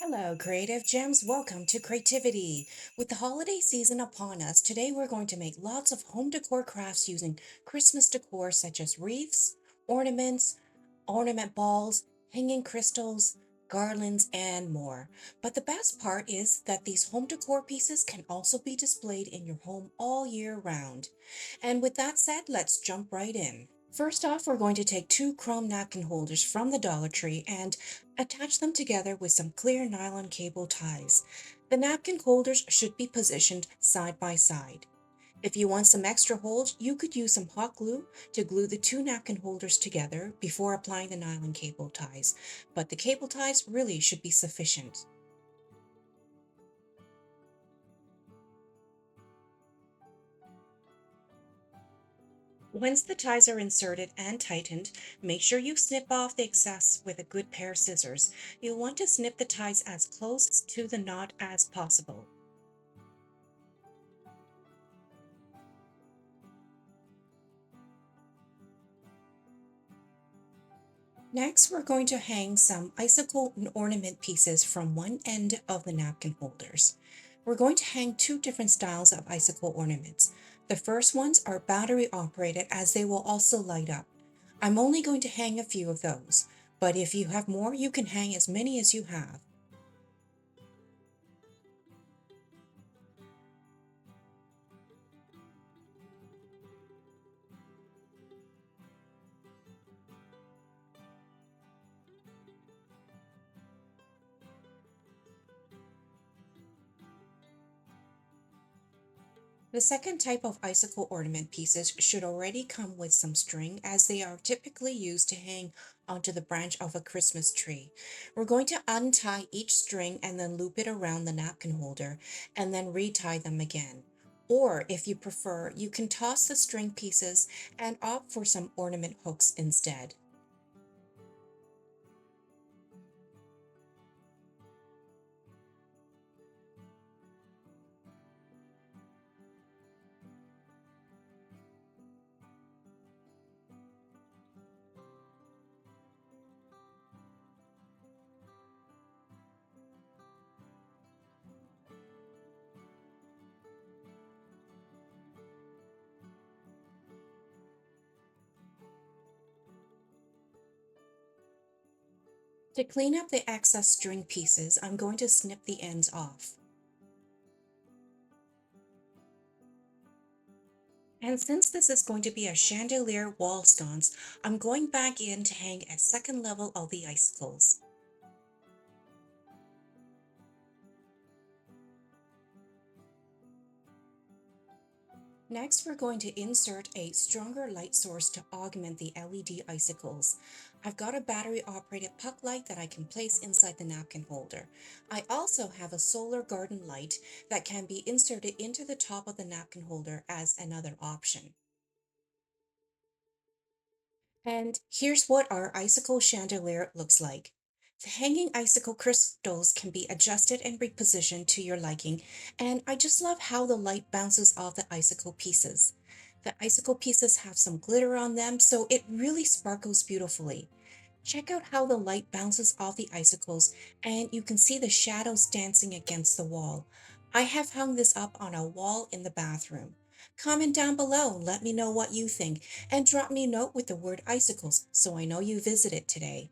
Hello, creative gems. Welcome to Creativity. With the holiday season upon us, today we're going to make lots of home decor crafts using Christmas decor such as wreaths, ornaments, ornament balls, hanging crystals, garlands, and more. But the best part is that these home decor pieces can also be displayed in your home all year round. And with that said, let's jump right in. First off, we're going to take two chrome napkin holders from the Dollar Tree and attach them together with some clear nylon cable ties. The napkin holders should be positioned side by side. If you want some extra hold, you could use some hot glue to glue the two napkin holders together before applying the nylon cable ties, but the cable ties really should be sufficient. Once the ties are inserted and tightened, make sure you snip off the excess with a good pair of scissors. You'll want to snip the ties as close to the knot as possible. Next, we're going to hang some icicle ornament pieces from one end of the napkin holders. We're going to hang two different styles of icicle ornaments. The first ones are battery operated as they will also light up. I'm only going to hang a few of those, but if you have more, you can hang as many as you have. The second type of icicle ornament pieces should already come with some string as they are typically used to hang onto the branch of a Christmas tree. We're going to untie each string and then loop it around the napkin holder and then retie them again. Or if you prefer, you can toss the string pieces and opt for some ornament hooks instead. To clean up the excess string pieces, I'm going to snip the ends off. And since this is going to be a chandelier wall sconce, I'm going back in to hang a second level of the icicles. Next, we're going to insert a stronger light source to augment the LED icicles. I've got a battery operated puck light that I can place inside the napkin holder. I also have a solar garden light that can be inserted into the top of the napkin holder as another option. And here's what our icicle chandelier looks like. The hanging icicle crystals can be adjusted and repositioned to your liking, and I just love how the light bounces off the icicle pieces. The icicle pieces have some glitter on them, so it really sparkles beautifully. Check out how the light bounces off the icicles, and you can see the shadows dancing against the wall. I have hung this up on a wall in the bathroom. Comment down below, let me know what you think, and drop me a note with the word icicles so I know you visited today.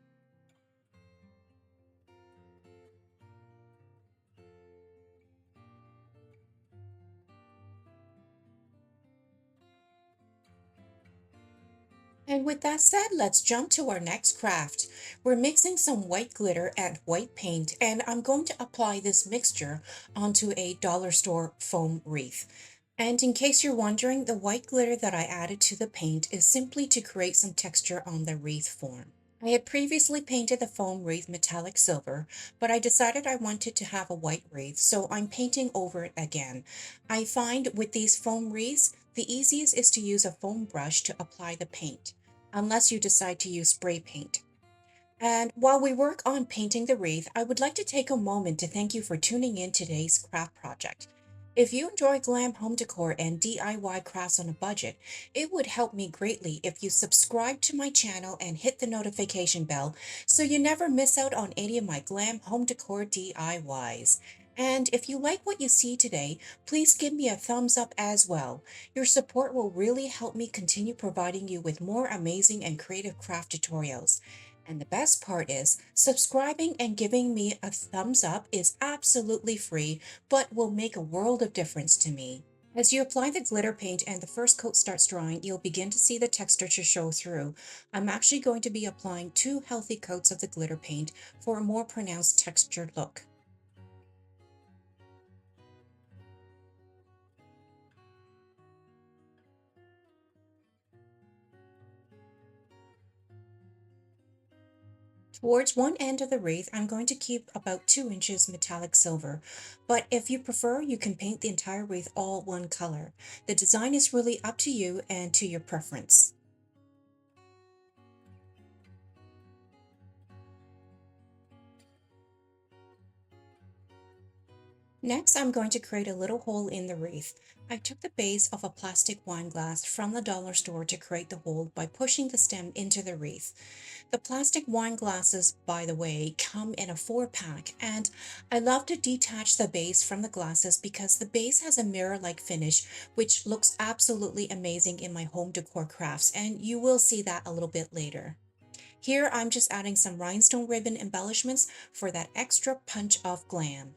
And with that said, let's jump to our next craft. We're mixing some white glitter and white paint, and I'm going to apply this mixture onto a dollar store foam wreath. And in case you're wondering, the white glitter that I added to the paint is simply to create some texture on the wreath form. I had previously painted the foam wreath metallic silver, but I decided I wanted to have a white wreath, so I'm painting over it again. I find with these foam wreaths, the easiest is to use a foam brush to apply the paint, unless you decide to use spray paint. And while we work on painting the wreath, I would like to take a moment to thank you for tuning in today's craft project. If you enjoy glam home decor and DIY crafts on a budget, it would help me greatly if you subscribe to my channel and hit the notification bell so you never miss out on any of my glam home decor DIYs. And if you like what you see today, please give me a thumbs up as well. Your support will really help me continue providing you with more amazing and creative craft tutorials. And the best part is, subscribing and giving me a thumbs up is absolutely free but will make a world of difference to me. As you apply the glitter paint and the first coat starts drying, you'll begin to see the texture to show through. I'm actually going to be applying 2 healthy coats of the glitter paint for a more pronounced textured look. Towards one end of the wreath, I'm going to keep about 2 inches metallic silver, but if you prefer, you can paint the entire wreath all one color. The design is really up to you and to your preference. Next, I'm going to create a little hole in the wreath. I took the base of a plastic wine glass from the dollar store to create the hole by pushing the stem into the wreath. The plastic wine glasses, by the way, come in a 4-pack, and I love to detach the base from the glasses because the base has a mirror-like finish, which looks absolutely amazing in my home decor crafts, and you will see that a little bit later. Here, I'm just adding some rhinestone ribbon embellishments for that extra punch of glam.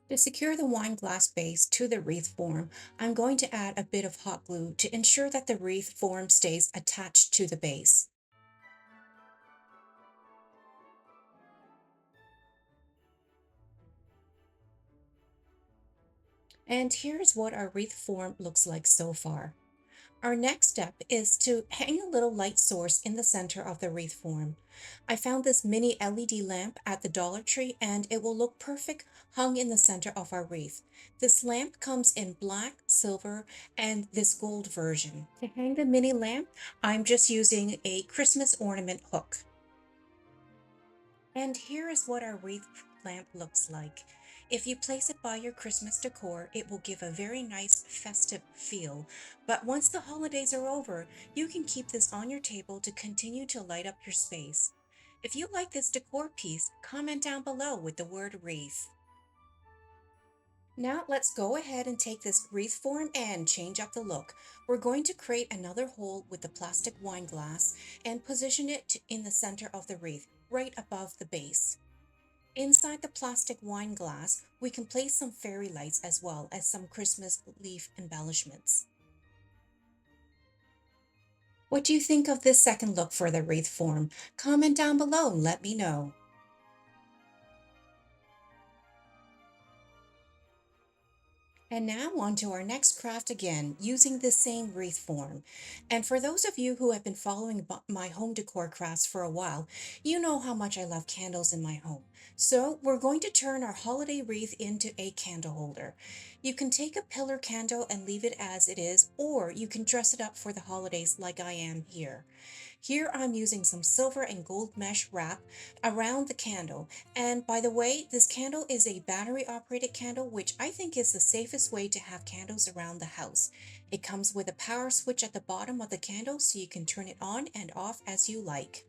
To secure the wine glass base to the wreath form, I'm going to add a bit of hot glue to ensure that the wreath form stays attached to the base. And here's what our wreath form looks like so far. Our next step is to hang a little light source in the center of the wreath form. I found this mini LED lamp at the Dollar Tree and it will look perfect hung in the center of our wreath. This lamp comes in black, silver, and this gold version. To hang the mini lamp, I'm just using a Christmas ornament hook. And here is what our wreath lamp looks like. If you place it by your Christmas decor, it will give a very nice festive feel. But once the holidays are over, you can keep this on your table to continue to light up your space. If you like this decor piece, comment down below with the word wreath. Now let's go ahead and take this wreath form and change up the look. We're going to create another hole with the plastic wine glass and position it in the center of the wreath, right above the base. Inside the plastic wine glass, we can place some fairy lights as well as some Christmas leaf embellishments. What do you think of this second look for the wreath form? Comment down below and let me know. And now on to our next craft again, using the same wreath form. And for those of you who have been following my home decor crafts for a while, you know how much I love candles in my home. So we're going to turn our holiday wreath into a candle holder. You can take a pillar candle and leave it as it is, or you can dress it up for the holidays like I am here. Here I'm using some silver and gold mesh wrap around the candle. And by the way, this candle is a battery operated candle, which I think is the safest way to have candles around the house. It comes with a power switch at the bottom of the candle so you can turn it on and off as you like.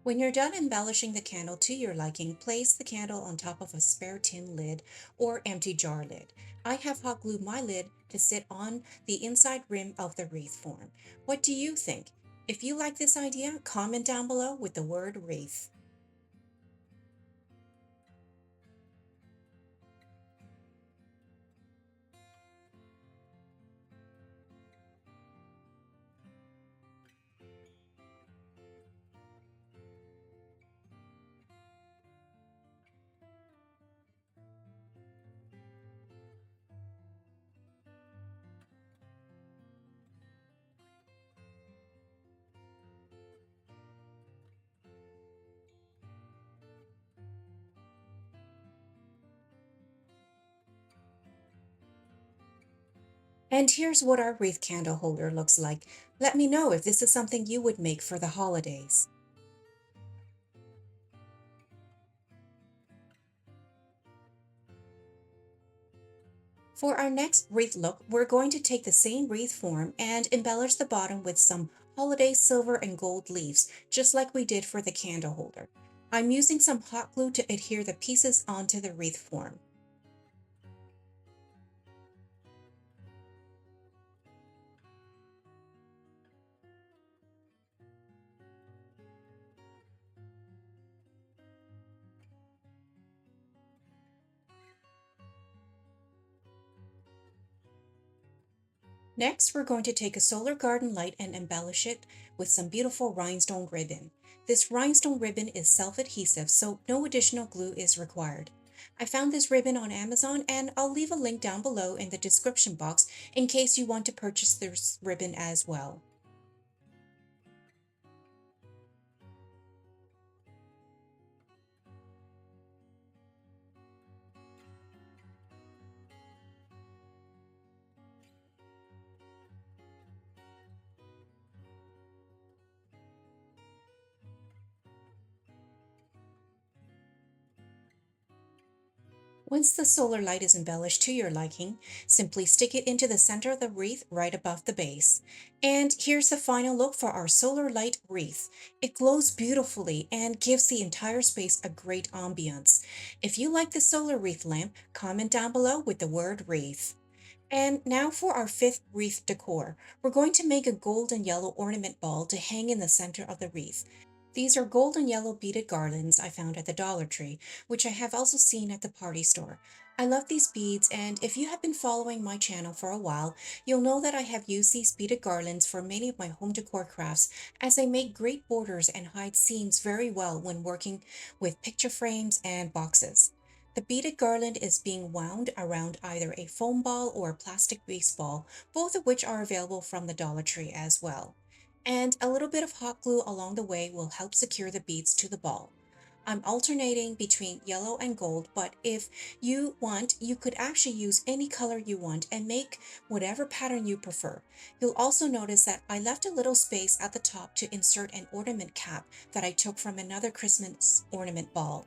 When you're done embellishing the candle to your liking, place the candle on top of a spare tin lid or empty jar lid. I have hot glued my lid to sit on the inside rim of the wreath form. What do you think? If you like this idea, comment down below with the word wreath. And here's what our wreath candle holder looks like. Let me know if this is something you would make for the holidays. For our next wreath look, we're going to take the same wreath form and embellish the bottom with some holiday silver and gold leaves, just like we did for the candle holder. I'm using some hot glue to adhere the pieces onto the wreath form. Next, we're going to take a solar garden light and embellish it with some beautiful rhinestone ribbon. This rhinestone ribbon is self-adhesive, so no additional glue is required. I found this ribbon on Amazon and I'll leave a link down below in the description box in case you want to purchase this ribbon as well. Once the solar light is embellished to your liking, simply stick it into the center of the wreath right above the base. And here's the final look for our solar light wreath. It glows beautifully and gives the entire space a great ambiance. If you like the solar wreath lamp, comment down below with the word wreath. And now for our fifth wreath decor. We're going to make a gold and yellow ornament ball to hang in the center of the wreath. These are gold and yellow beaded garlands I found at the Dollar Tree, which I have also seen at the party store. I love these beads, and if you have been following my channel for a while, you'll know that I have used these beaded garlands for many of my home decor crafts as they make great borders and hide seams very well when working with picture frames and boxes. The beaded garland is being wound around either a foam ball or a plastic baseball, both of which are available from the Dollar Tree as well. And a little bit of hot glue along the way will help secure the beads to the ball. I'm alternating between yellow and gold, but if you want, you could actually use any color you want and make whatever pattern you prefer. You'll also notice that I left a little space at the top to insert an ornament cap that I took from another Christmas ornament ball.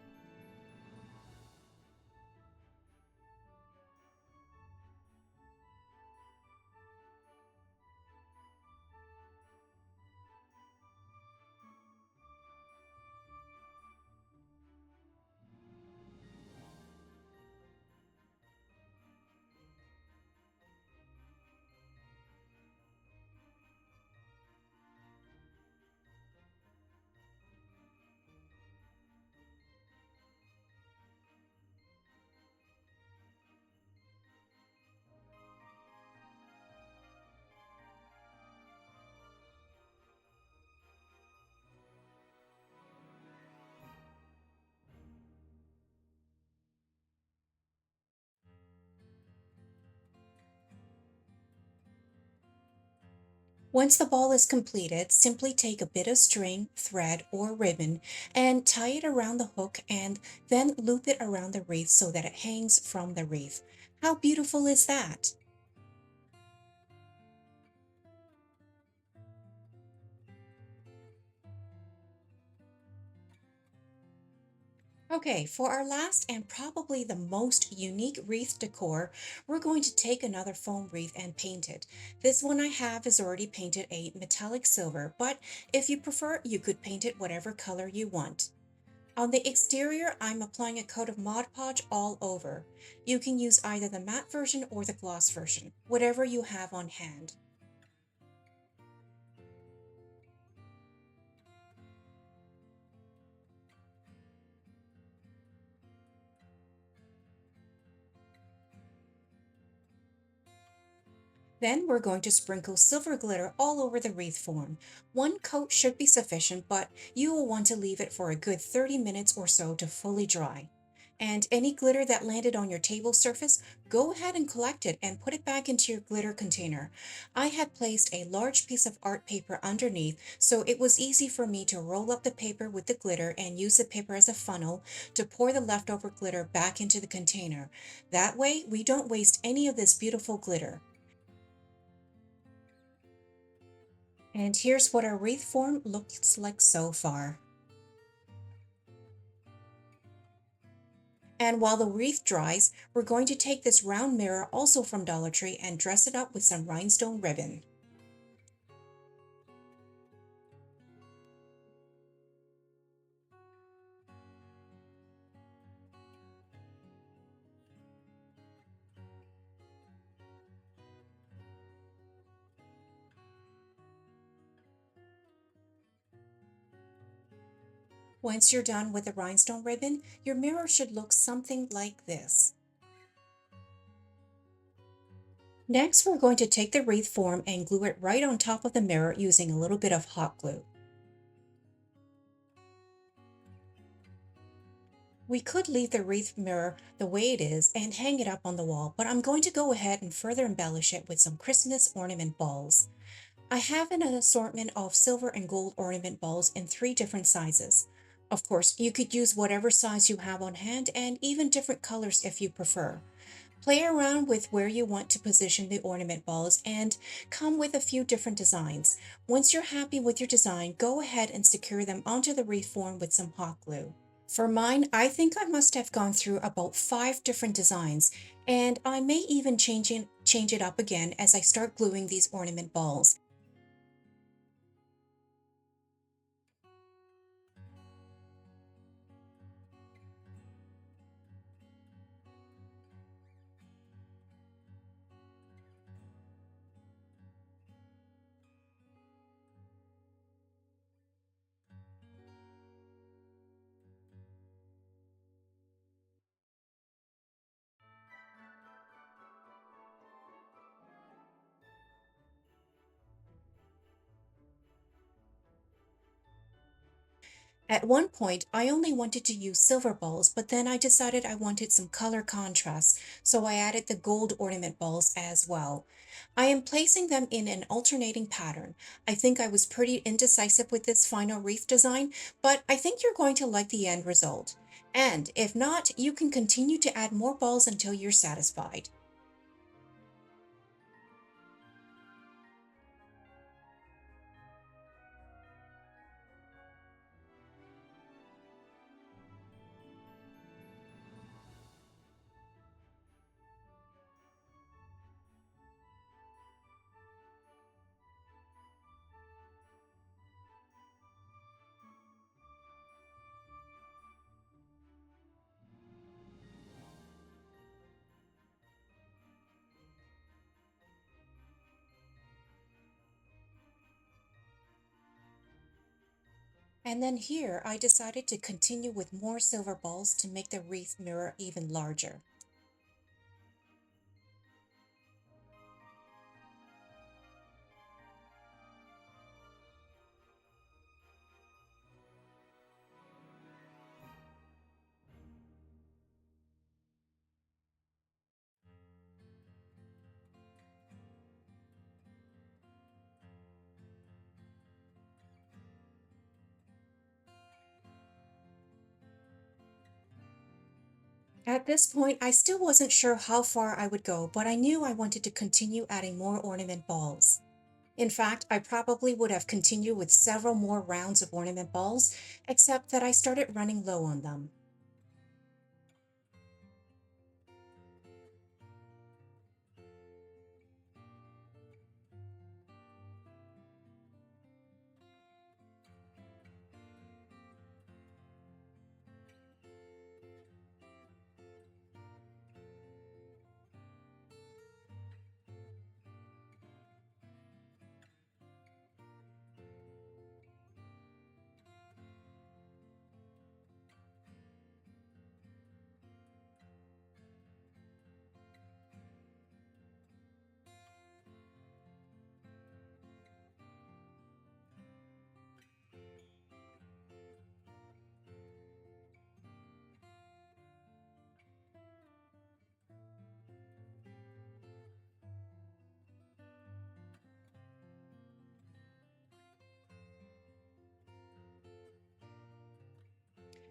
Once the ball is completed, simply take a bit of string, thread, or ribbon and tie it around the hook and then loop it around the wreath so that it hangs from the wreath. How beautiful is that? Okay, for our last and probably the most unique wreath decor, we're going to take another foam wreath and paint it. This one I have is already painted a metallic silver, but if you prefer, you could paint it whatever color you want. On the exterior, I'm applying a coat of Mod Podge all over. You can use either the matte version or the gloss version, whatever you have on hand. Then we're going to sprinkle silver glitter all over the wreath form. One coat should be sufficient, but you will want to leave it for a good 30 minutes or so to fully dry. And any glitter that landed on your table surface, go ahead and collect it and put it back into your glitter container. I had placed a large piece of art paper underneath, so it was easy for me to roll up the paper with the glitter and use the paper as a funnel to pour the leftover glitter back into the container. That way, we don't waste any of this beautiful glitter. And here's what our wreath form looks like so far. And while the wreath dries, we're going to take this round mirror also from Dollar Tree and dress it up with some rhinestone ribbon. Once you're done with the rhinestone ribbon, your mirror should look something like this. Next, we're going to take the wreath form and glue it right on top of the mirror using a little bit of hot glue. We could leave the wreath mirror the way it is and hang it up on the wall, but I'm going to go ahead and further embellish it with some Christmas ornament balls. I have an assortment of silver and gold ornament balls in 3 different sizes. Of course, you could use whatever size you have on hand and even different colors if you prefer. Play around with where you want to position the ornament balls and come with a few different designs. Once you're happy with your design, go ahead and secure them onto the wreath form with some hot glue. For mine, I think I must have gone through about 5 different designs, and I may even change it up again as I start gluing these ornament balls. At one point, I only wanted to use silver balls, but then I decided I wanted some color contrast, so I added the gold ornament balls as well. I am placing them in an alternating pattern. I think I was pretty indecisive with this final wreath design, but I think you're going to like the end result. And if not, you can continue to add more balls until you're satisfied. And then here, I decided to continue with more silver balls to make the wreath mirror even larger. At this point, I still wasn't sure how far I would go, but I knew I wanted to continue adding more ornament balls. In fact, I probably would have continued with several more rounds of ornament balls, except that I started running low on them.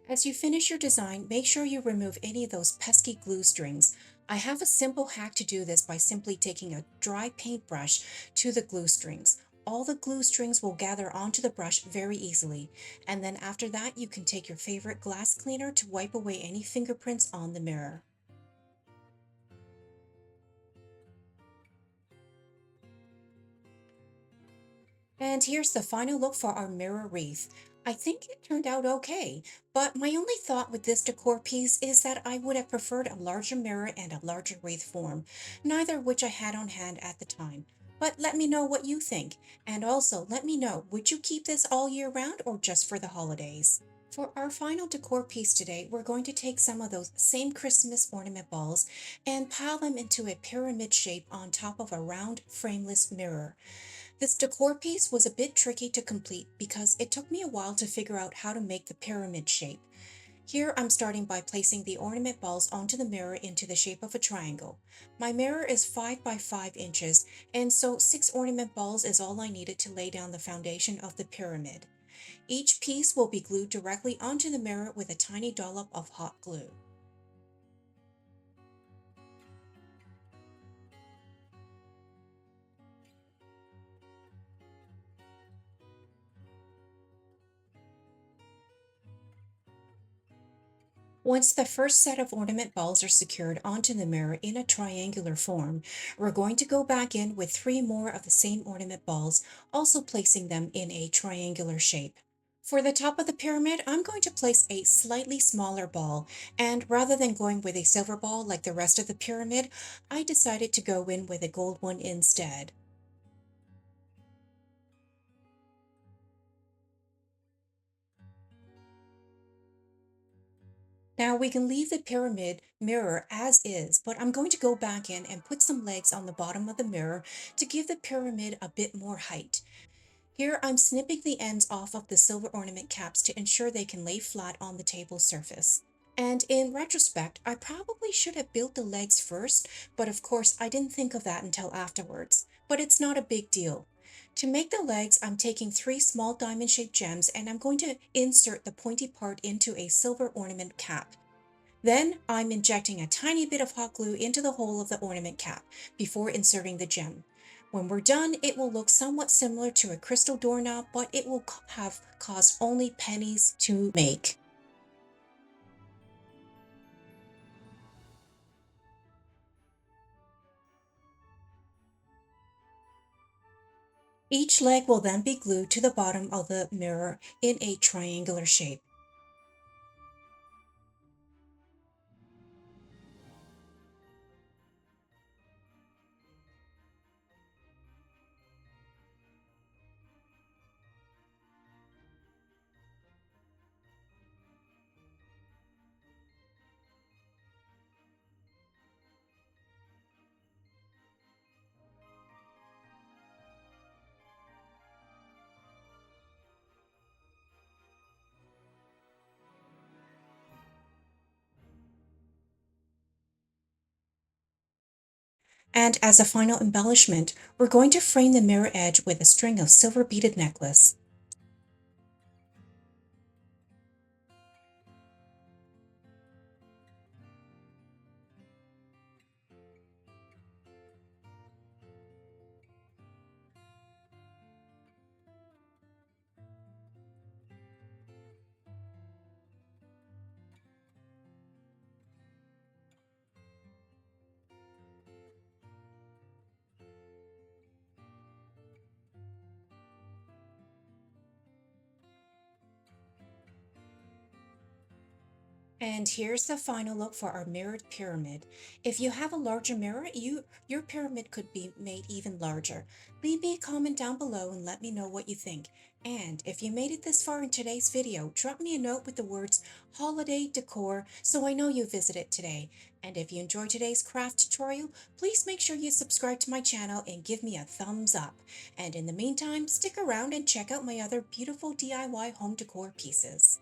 As you finish your design, make sure you remove any of those pesky glue strings. I have a simple hack to do this by simply taking a dry paintbrush to the glue strings. all the glue strings will gather onto the brush very easily. And then after that, you can take your favorite glass cleaner to wipe away any fingerprints on the mirror. And here's the final look for our mirror wreath. I think it turned out okay, but my only thought with this decor piece is that I would have preferred a larger mirror and a larger wreath form, neither of which I had on hand at the time. But let me know what you think, and also let me know, would you keep this all year round or just for the holidays? For our final decor piece today, we're going to take some of those same Christmas ornament balls and pile them into a pyramid shape on top of a round frameless mirror. This decor piece was a bit tricky to complete because it took me a while to figure out how to make the pyramid shape. Here I'm starting by placing the ornament balls onto the mirror into the shape of a triangle. My mirror is 5 by 5 inches, and so 6 ornament balls is all I needed to lay down the foundation of the pyramid. Each piece will be glued directly onto the mirror with a tiny dollop of hot glue. Once the first set of ornament balls are secured onto the mirror in a triangular form, we're going to go back in with 3 more of the same ornament balls, also placing them in a triangular shape. For the top of the pyramid, I'm going to place a slightly smaller ball, and rather than going with a silver ball like the rest of the pyramid, I decided to go in with a gold one instead. Now we can leave the pyramid mirror as is, but I'm going to go back in and put some legs on the bottom of the mirror to give the pyramid a bit more height. Here I'm snipping the ends off of the silver ornament caps to ensure they can lay flat on the table surface. And in retrospect, I probably should have built the legs first, but of course I didn't think of that until afterwards. But it's not a big deal. To make the legs, I'm taking 3 small diamond-shaped gems and I'm going to insert the pointy part into a silver ornament cap. Then I'm injecting a tiny bit of hot glue into the hole of the ornament cap before inserting the gem. When we're done, it will look somewhat similar to a crystal doorknob, but it will have cost only pennies to make. Each leg will then be glued to the bottom of the mirror in a triangular shape. And as a final embellishment, we're going to frame the mirror edge with a string of silver beaded necklace. And here's the final look for our mirrored pyramid. If you have a larger mirror, your pyramid could be made even larger. Leave me a comment down below and let me know what you think. And if you made it this far in today's video, drop me a note with the words holiday decor so I know you visited today. And if you enjoyed today's craft tutorial, please make sure you subscribe to my channel and give me a thumbs up. And in the meantime, stick around and check out my other beautiful DIY home decor pieces.